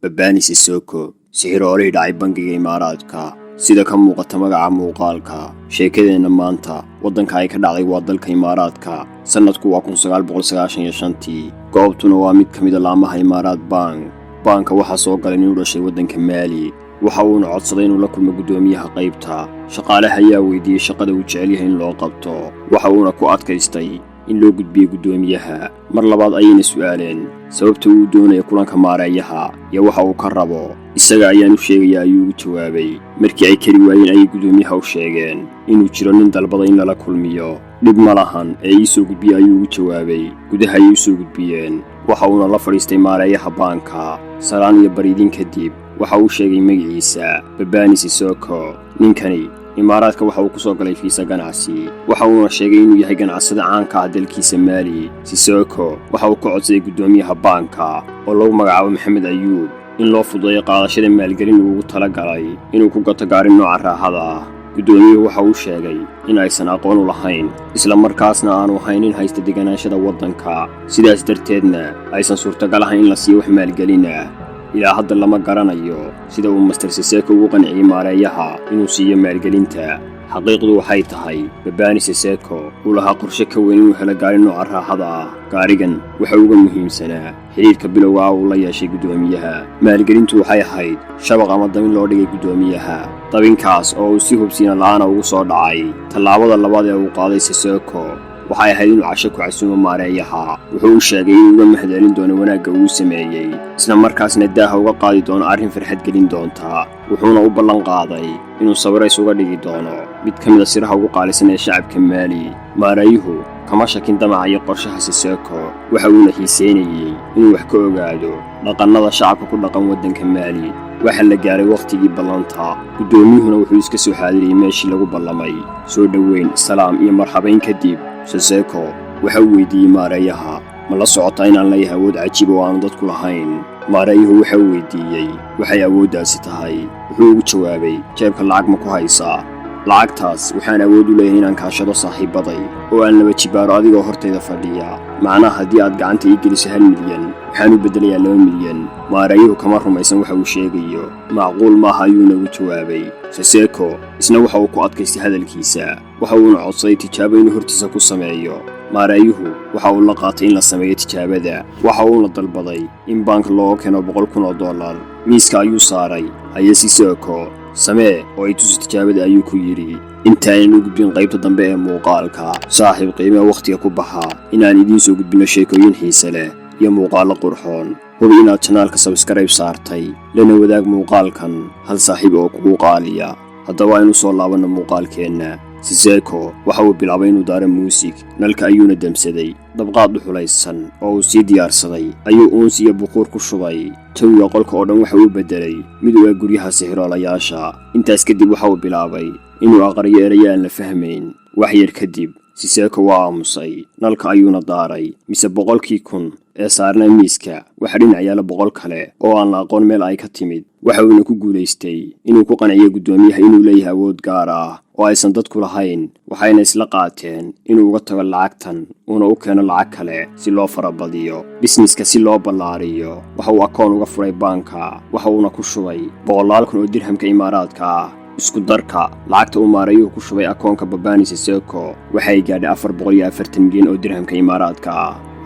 Babani Sissoko sixiroolihii dhacay bangiga Imaaraadka sida ka muuqata magaca muuqaalka sheekadeena maanta wadanka ay ka dhacday waa dalka Imaaraadka sanadku waa 1995 goobtuna waa mid kamid ah laamaha Imaaraad banka waxa soo galay inuu dhashay wadanka Mali waxa uu codsaday inuu la kulmo gudoomiyaha qaybta shaqaalaha ayaa weydiiyay shaqada uu jecel yahay in loo qabto waxa uu ku adkaystay in loo gudbiyo gudoomiyaha mar labaad ayayna su'aaleen sababta uu doonayo kulanka maareeyaha iyo waxa uu ka rabo isaga ayaan u sheegay ayuu jawaabay markii ay kari waayeen ay gudoomiyaha u sheegeen inuu jiro nin dalbada in la kulmiyo dib malahan ee ii soo gudbiyay ayuu jawaabay gudaha ay soo gudbiyeen waxa uu la fariistay maareeyaha banka salaan iyo bariidin kadib waxa uu sheegay magaciisa Babani Sissoko ninkani Imaaraadka waxa uu ku soo galay fiisa ganacsi waxa uu sheegay inuu yahay ganacsade caan ka ah dalkiisa Mali Sissoko waxa uu ka codsaday gudoomiyaha banka oo lagu magacaabo Maxamed Ayuub in loo fududeeyo qaadashada maalgelin uu ugu talagalay inuu ku gato gaari nooca raaxada gudoomiyuhu waxa uu sheegay in aysan aqoon u lahayn isla markaasna aanu haynin haysta deganaanshaha wadanka sidaas darteedna aysan suurtagal ahayn in la siiyo wax maalgelin ilaa hadda lama garanayo sida uu Master Sissoko ugu qanciyay maareeyaha inuu siiyo maalgelinta xaqiiqdu waxay tahay Babani Sissoko uu lahaa qorshe ka weyn inuu helo gaari nooca raaxada gaarigan waxa ugu muhiimsanaa xiriirka bilowga uu la yeeshay gudoomiyaha maalgelintu waxay ahayd shabaq ama damin loo dhigay gudoomiyaha dabinkaas oo uu si hubsiina la'aan ugu soo dhacay tallaabada labaad ee uu qaaday Sissoko waxay ahayd inuu casho ku casuumo maareeyaha wuxuu sheegay inuu uga mahadcelin doono wanaagga uu sameeyay isla markaasna daaha uga qaadi doono arrin farxad gelin doonta wuxuuna u ballan qaaday inuu sawirays uga dhigi doono mid kamid ah siraha ugu qaalisan ee shacabka Mali maareeyuhu kama shakin damaca iyo qorshaha Sissoko waxa uu xiiseynayay inuu wax ka ogaado dhaqannada shacabka ku dhaqan wadanka Mali waxa la gaaray waqtigii ballanta gudoomiyuhuna wuxuu iska soo xaadiriyay meeshii lagu ballamay soo dhaweyn salaam iyo marxabayn kadib Sissoko waxa uu weydiiyay maareeyaha ma la socota in aan leeyahay awood cajiib oo aan dadku lahayn maareeyuhu waxa uu weydiiyay waxay awooddaasi tahay wuxuu ugu jawaabay jeebka lacag ma ku haysaa lacagtaas waxaan awood u leeyahay inaan kaashado saaxiibaday oo aan laba jibaaro adigoo hortayda fadhiya macnaha haddii aad gacanta ii geliso 1 milyan waxaan u bedelayaa 2 milyan maareeyuhu kama rumaysan waxa uu sheegayo macquul maaha ayuu nagu jawaabay Sissoko isna waxa uu ku adkaystay hadalkiisa waxa uu codsaday tijaabo inuu hortiisa ku sameeyo maareeyuhu waxa uu la qaatay in la sameeyo tijaabada waxa uu la dalbaday in bank loo keeno $100,000 miiska ayuu saaray haye Sissoko samee oo ay tusi tijaabada ayuu ku yiri intaan u gudbin qaybta dambe ee muuqaalka saaxiib qiime waqtiga ku baxa inaan idin soo gudbino sheekooyin xiiso leh iyo muuqaalo qurxoon hubi inaad channelka subscribe saartay lana wadaag muuqaalkan hal saaxiib oo kugu qaaliya haddaba aynu soo laabano muuqaalkeena Sissoko waxa uu bilaabay inuu daaro muusig nalka ayuuna damsaday dabqaad xulaysan oo uu si diyaarsaday ayuu uunsi iyo buquur ku shubay tawiga qolka oo dhan waxa uu bedelay mid waa guryaha sixiroolayaasha intaas kadib waxa uu bilaabay inuu aqriyo erayaan la fahmayn wax yar kadib Sissoko waa aamusay nalka ayuuna daaray mise 100,000 ee saarnaa miiska waxa dhinac yaala 100 kale oo aan la aqoon meel ay ka timid waxa uu ku guuleystay inuu ku qanciyo gudoomiyaha inuu leeyahay awood gaar ah oo aysan dadku lahayn waxayna isla qaateen inuu uga tago lacagtan una u keeno lacag kale si loo farabadiyo businesska si loo ballaariyo waxa uu akoon uga furay banka waxa uuna ku shubay 100,000 oo dirhamka Imaaraadka isku darka lacagta uu maareeyuhu ku shubay akoonka Babani Sissoko waxay gaadhay 440 milyan oo dirhamka Imaaraadka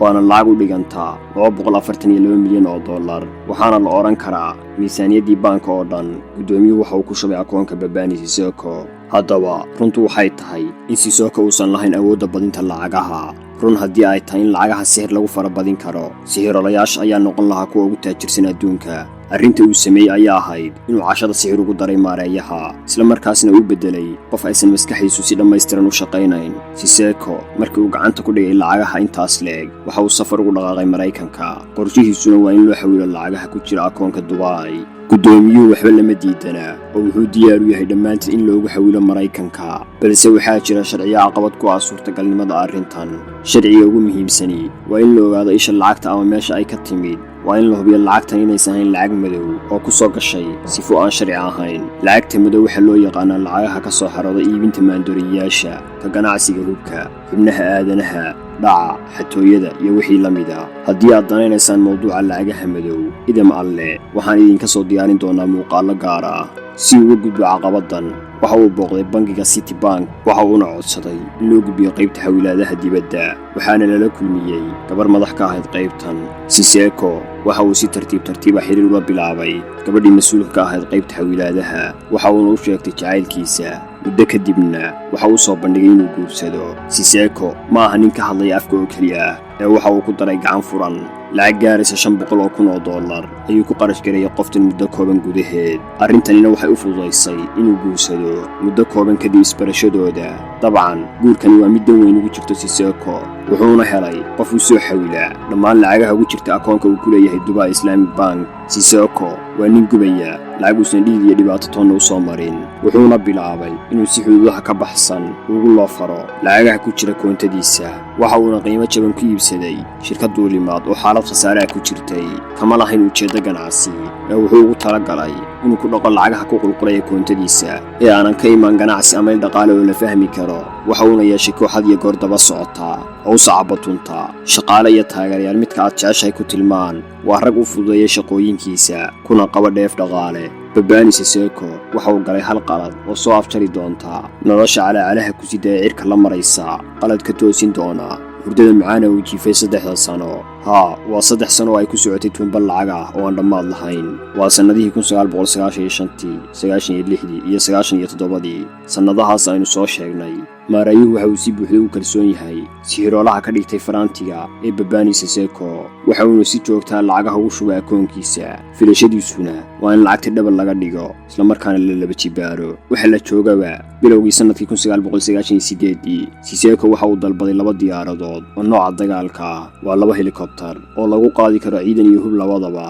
waana lacag u dhiganta $242 milyan oo dollar waxaana la oran karaa miisaaniyadii banka oo dhan gudoomiyuhu waxa uu ku shubay akoonka Babani Sissoko haddaba runtu waxay tahay in Sissoko uusan lahayn awoodda badinta lacagaha run haddii ay tahay in lacagaha sihir lagu farabadin karo sixiroolayaasha ayaa noqon lahaa kuwa ugu taajirsan adduunka arrinta uu sameeyay ayaa ahayd inuu cashada sixir ugu daray maareeyaha isla markaasna uu bedelay qof aysan maskaxiisu si dhammaystiran u shaqaynayn Sissoko markii uu gacanta ku dhigay lacagaha intaas leeg waxa uu safar ugu dhaqaaqay Mareykanka qorshihiisuna waa in loo xawilo lacagaha ku jira akoonka Dubai gudoomiyuhu waxba lama diidana oo wuxuu diyaar u yahay dhammaantiin in loogu xawilo Mareykanka balse waxaa jira sharciyo caqabad ku ah suurtagalnimada arrintan sharciga ugu muhiimsani waa in la ogaado isha lacagta ama meesha ay ka timid waa in la hubiyo lacagtan inaysan ahayn lacag madow oo ku soo gashay sifo aan sharci ahayn lacagta madow waxa loo yaqaan lacagaha ka soo xarooda iibinta maandooriyaasha ka ganacsiga hubka, xubnaha aadanaha, dhaca, xatooyada iyo wixii la mid ah. haddii aad danaynaysaan mawduuca lacagaha madow, idam alle waxaan idinka soo diyaarin doonaa muuqaallo gaar ah si uga gudbo caqabadan. waxa uu booqday bangiga Citibank waxa uuna codsaday in loo gudbiyo qaybta xawilaadaha dibadda, waxaana lala kulmiyey gabar madax ka ahayd qaybtan. Siseko waxa uu si tartiib xiriir ula bilaabay gabadhii mas'uulka ka ahayd qaybta xawilaadaha, waxa uuna u sheegtay jacaylkiisa. muddo kadibna waxa uu soo bandhigay inuu guursado. Siseko ma aha nin ka hadlaya afka oo keliya, waxa uu ku daray gacan furan. lacag gaaraysa $500,000 ayuu ku qarash gareeyay qoftan muddo kooban gudaheed. arrintanina waxay u fududaysay inuu guursado muddo kooban kadib isbarashadooda. dabcan guurkani waa mid dan weyn ugu jirto Siseko, wuxuuna helay qof u soo xawila dhammaan lacagaha ugu jirta akoonka uu ku leeyahay Dubai Islamic Bank. Siseko waa nin gubaya lacag uusan dhiig iyo dhibaato toonna u soo marin, wuxuuna bilaabay inuu si xuduudaha ka baxsan ugu loo faro lacagaha ku jira koontadiisa. waxa uuna qiimo jaban ku iibsaday shirkad duulimaad oo xaalad khasaare ku jirtay, kama lahayn ujeeddo ganacsi, wuxuu ugu talagalay inuu ku dhaqo lacagaha ku qulqulaya koontadiisa ee aanan ka imaan ganacsi ama il dhaqaale oo la fahmi karo. waxa uuna yeeshay kooxad iyo goor daba socota oo u sacabatunta shaqaale iyo taageerayaal midka aad jeceshahay ku tilmaan. waa rag u fududeeyay shaqooyinkiisa kuna qaba dheef dhaqaale. Babani Siseko waxa uu galay hal qalad oo soo afjari doonta nolosha calaacalaha ku sida cirka la maraysa, qalad ka toosin doona hurdada macaan uu jiifay 3 sano. waa 3 sano oo ay ku socotay tuunbal lacag ah oo aan dhammaad lahayn. waa sanadihii 1995, 96 iyo 97. sanadahaas aynu soo sheegnay. maarayuhu waxa uu si buuxda u kalsoon yahay sihiroolaha ka dhigtay Farantiga ee Babani Siseko, waxa uu si joogta lacagaha ugu shubay akoonkiisa. filashadiisuna waa in lacagta double laga dhigo isla markaana la laba jibaaro. waxa la joogaba bilowgii sanadkii 1998. Siseko waxa uu dalbaday 2 diyaaradood oo nooca dagaalka waa 2 helikobtar oo lagu qaadi karo ciidan iyo hub labadaba.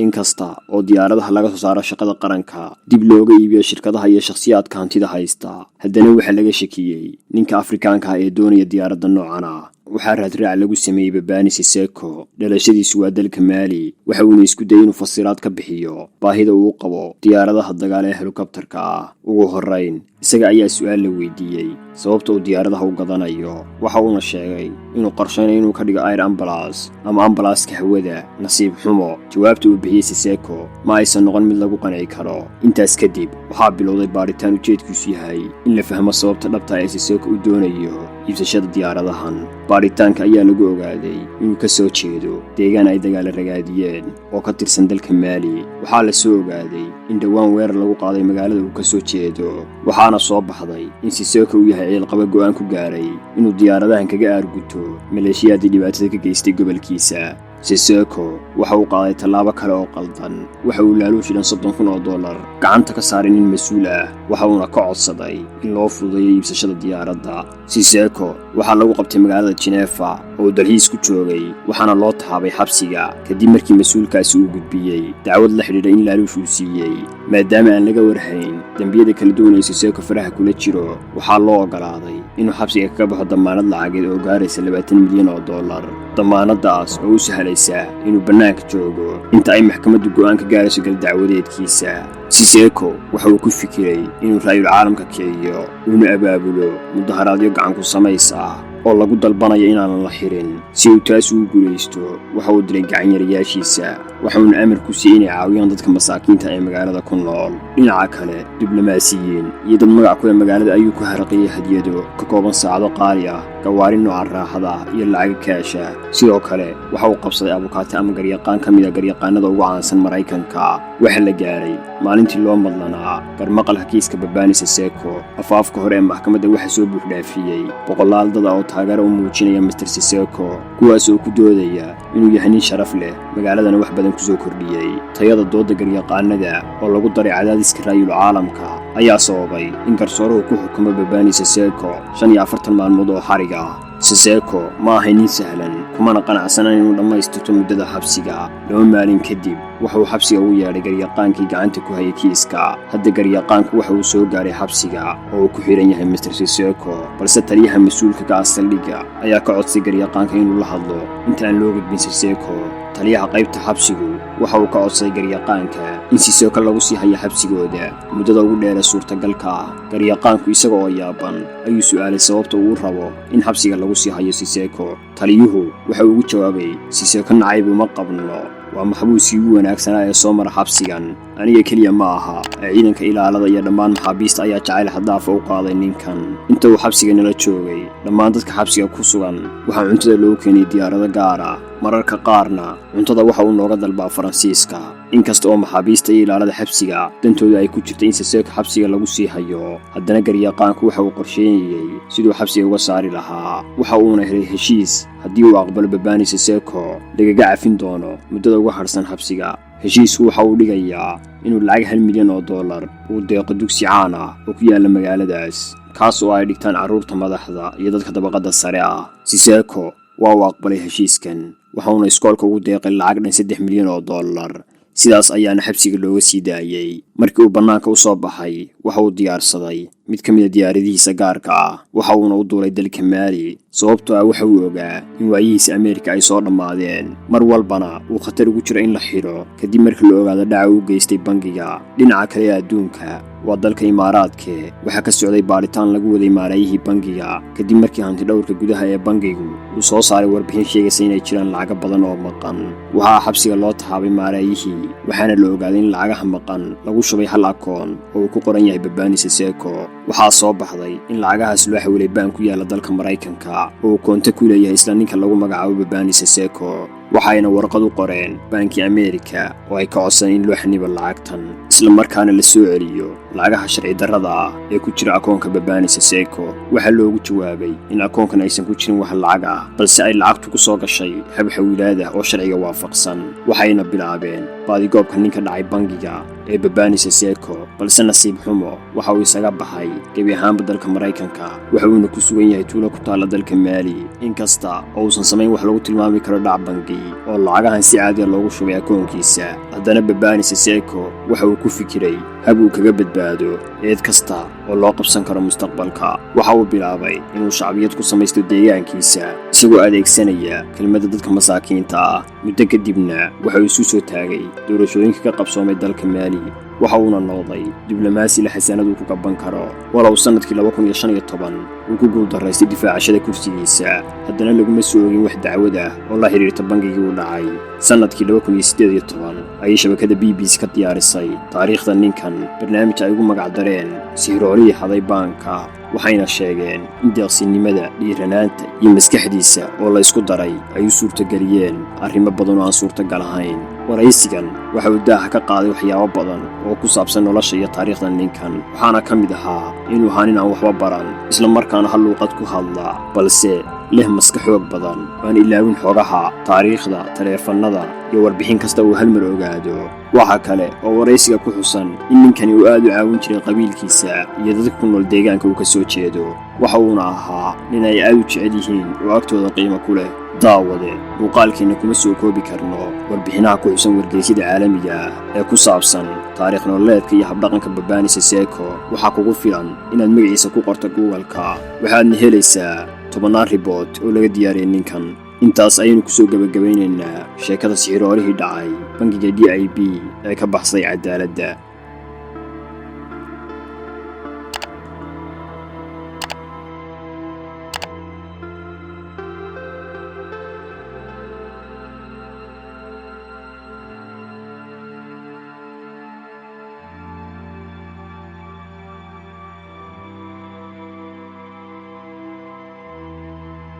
inkasta oo diyaaradaha laga soo saaro shaqada qaranka dib looga iibiyo shirkadaha iyo shakhsiyaadka hantida haysta, haddana waxa laga shakiyey ninka Afrikaanka ah ee doonaya diyaaradda noocan ah. waxaa raadraac lagu sameeyey Babani Siseko. dhalashadiisu waa dalka Mali. waxa uuna isku dayay inuu fasiraad ka bixiyo baahida uu qabo diyaaradaha dagaal ee helikobtarka ah. ugu horreyn isaga ayaa su'aal la weydiiyey sababta uu diyaaradaha u gadanayo. waxa uuna sheegay inuu qorsheynayo inuu ka dhigo air ambulance ama ambalaaska hawada. nasiib xumo, jawaabta uu bixiyey Siseko ma aysan noqon mid lagu qanci karo. intaas kadib waxaa bilowday baaritaan ujeedkiisu yahay in la fahmo sababta dhabta ah ee Siseko u doonayo iibsashada diyaaradahan. baaritaanka ayaa lagu ogaaday inuu ka soo jeedo deegaan ay dagaal ragaadiyeen oo ka tirsan dalka Mali. waxaa la soo ogaaday in dhawaan weerar lagu qaaday magaalada uu ka soo jeedo, waxaana soo baxday in Siseko uu yahay ceel qaba go'aan ku gaaray inuu diyaaradahan kaga aarguto maleeshiyada dhibaatada ka geystay gobolkiisa. Siseko waxa uu qaaday tallaabo kale oo qaldan. waxa uu laaluush $30,000 gacanta ka saaray nin mas'uul ah, waxa uuna ka codsaday in loo fududeeyo iibsashada diyaaradda. Siseko waxa lagu qabtay magaalada Geneva oo dalxiis ku joogay, waxaana loo taabay xabsiga kadib markii mas'uulkaasi uu gudbiyey dacwad la xidhiidha in laaluush uu siiyey. maadaama aan laga warhayn dambiyada kala duwan ee Siseko faraha kula jiro, waxaa loo ogolaaday inuu xabsiga kaga baxo damaanad lacageed oo gaaraysa $20 milyan. damaanadaas oo u sahlaysa inuu bannaanka joogo inta ay maxkamaddu go'aan ka gaarayso gal dacwadeedkiisa. Siseko waxa uu ku fikiray inuu raayul caalamka kiciyo una abaabulo mudaharaadyo gacan ku samaysa oo lagu dalbanayo inaan la xirin. si uu taas ugu guulaysto waxa uu dilay gacanyarayaashiisa, waxa uuna amar ku siiyey inay caawiyaan dadka masaakiinta ee magaalada ku nool. dhinaca kale, diblomaasiyiin iyo dad magac ku leh magaalada ayuu ku haraqiyey hadiyado ka kooban saacado qaali ah, gawaari nooca raaxada iyo lacag kaasha. sidoo kale waxa uu qabsaday abukaate ama garyaqaan ka mid ah garyaqaanada ugu caansan Maraykanka. waxa la gaaray maalintii loo madlanaa garmaqalka kiiska Babani Siseko. afaafka hore ee maxkamadda waxa soo buuxdhaafiyey boqolaal dad oo taageero u muujinaya Mr. Siseko, kuwaas oo ku doodaya inuu yahay nin sharaf leh, magaaladana wax badan ku soo kordhiyey. tayada dooda garyaqaanada oo lagu daray cadaadiska raayul caalamka ayaa sababay in garsooruhu ku xukumo Babani Siseko 45 maalmood oo xarig ah. Siseko ma ahayn nin sahlan, kumana qanacsanan inuu dhammaystirto muddada xabsiga. 2 maalin kadib waxa uu xabsiga ugu yeedhay garyaqaankii gacanta ku hayay kiiska. hadda garyaqaanku waxa uu soo gaaray xabsiga oo uu ku xiran yahay Mr. Siseko, balse taliyaha mas'uulka ka ah saldhigga ayaa ka codsay garyaqaanka inuu la hadlo inta aan loo gudbin Siseko. taliyaha qaybta xabsigu waxa uu ka codsaday garyaqaanka in Siseko lagu sii hayo xabsigooda muddada ugu dheer ee suurtagalka ah. Garyaqaanku isaga oo yaaban ayuu su'aalay sababta uu rabo in xabsiga lagu sii hayo Siseko. Taliyuhu waxa uu ugu jawaabay, Siseko nacayb uma qabno, waa maxbuuskii ugu wanaagsanaa ee soo mara xabsigan. Aniga keliya ma aha ee ciidanka ilaalada iyo dhammaan maxaabiista ayaa jacayl xad-dhaafa u qaaday ninkan. Inta uu xabsiga nala joogay, dhammaan dadka xabsiga ku sugan waxaa cuntada loo keenay diyaarado gaar ah. Mararka qaarna cuntada waxa uu nooga dalbaa Faransiiska. inkasta oo maxaabiista iyo ilaalada xabsiga dantooda ay ku jirtay in Siseko xabsiga lagu sii hayo, haddana garyaqaanku waxa uu qorsheeyay siduu xabsiga uga saari lahaa. waxa uuna helay heshiis haddii uu aqbalo Babani Siseko lagaga cafin doono muddada uga harsan xabsiga. heshiisku waxa uu dhigayaa inuu lacag $1 milyan uu deeqo dugsi caan ah oo ku yaala magaaladaas, kaas oo ay dhigtaan carruurta madaxda iyo dadka dabaqada sare ah. Siseko waa uu aqbalay heshiiskan, waxauna iskoolka ugu deeqay lacag dhan $3 milyan. sidaas ayaana xabsiga looga sii daayay. markii uu bannaanka u soo baxay, waxa uu diyaarsaday mid ka mid ah diyaaradihiisa gaarka ah, waxa uuna u duulay dalka Maali sababtoo ah waxa uu ogaa in waayihiisa Ameerika ay soo dhammaadeen, mar walbana uu khatar ugu jiro in la xidho kadib markii la ogaado dhaca uu geystay bangiga. dhinaca kale ee adduunka waa dalka Imaaraadka, waxaa ka socday baaritaan lagu waday maaraayihii bangiga kadib markii hanti dhowrka gudaha ee bangigu uu soo saaray warbixin sheegaysa inay jiraan lacago badan oo maqan. waxaa xabsiga loo taxaabay maaraayihii, waxaana la ogaaday in lacagaha maqan lagu shubay hal akoon oo uu ku qoran yahay Babani Siseko. waxaa soo baxday in lacagahaas loo xawilay baan ku yaala dalka Maraykanka oo uu koonto ku leeyahay isla ninka lagu magacaabo Babani Siseko. waxayna warqad u qoreen baankii Ameerika oo ay ka codsadeen in loo xanibo lacagtan, isla markaana la soo celiyo lacagaha sharci darrada ah ee ku jira akoonka Babani Siseko. waxaa loogu jawaabay in akoonkan aysan ku jirin wax lacag ah, balse ay lacagtu ku soo gashay hab xawilaad ah oo sharciga waafaqsan. waxayna bilaabeen baadigoobka ninka dhacay bangiga ee Babani Siseko, balse nasiib xumo waxa uu isaga baxay gebi ahaanba dalka Maraykanka. waxa uuna ku sugan yahay tuulo ku taala dalka Maali, inkasta oo uusan samayn wax lagu tilmaami karo dhac bangi oo lacagahan si caadi ah loogu shubay akoonkiisa. haddana Babani Siseko waxa uu ku fikiray hab uu kaga badbaado eed kasta oo loo qabsan karo mustaqbalka. waxa uu bilaabay inuu shacbiyad ku samaysto deegaankiisa isagoo adeegsanaya kelmadda dadka masaakiinta ah. muddo kadibna waxa uu isu soo taagay doorashooyinka ka qabsoomay dalka Maali, waxa uuna noqday diblomaasi la xasaanad uu ku gaban karo. walow sanadkii 2015 uu ku guuldarraystay difaacashada kursigiisa, haddana laguma soo ogin wax dacwad ah oo la xiriirta bangigii uu dhacay. sanadkii 2018 ayay shabakada BBC ka diyaarisay taariikhda ninkan barnaamij ay ugu magac dareen Sihroolihii Haday Baanka. waxayna sheegeen in deeqsinimada, dhiiranaanta iyo maskaxdiisa oo la isku daray ay u suurtageliyeen arrimo badan oo aan suurtagal ahayn. waraysigan waxa uu daaha ka qaaday waxyaabo badan oo ku saabsan nolosha iyo taariikhda ninkan, waxaana ka mid ahaa inuu ahaa nin aan waxba baran, isla markaana hal luuqad ku hadla, balse leh maska xoog badan waan ilaawin xogaha, taariikhda, taleefannada iyo warbixin kasta uu hal mar ogaado. waxa kale oo waraysiga ku xusan in ninkani uu aad u caawin jiray qabiilkiisa iyo dadka ku nool deegaanka uu ka soo jeedo. waxa uuna ahaa nin ay aad u jecel yihiin oo agtooda qiimo ku leh. daawade muuqaalkeena kuma soo koobi karno warbixinaha ku xusan wargeysyada caalamiga ah ee ku saabsan taariikh nololeedka iyo habdhaqanka Babani Siseko. waxaa kugu filan inaad magaciisa ku qorto Google-ka, waxaadna helaysaa 10 ribood oo laga diyaariyay ninkan. intaas ayaynu kusoo gabagabaynaynaa sheekada Sihroolihii dhacay bangiga DIB ee ka baxsay cadaaladda.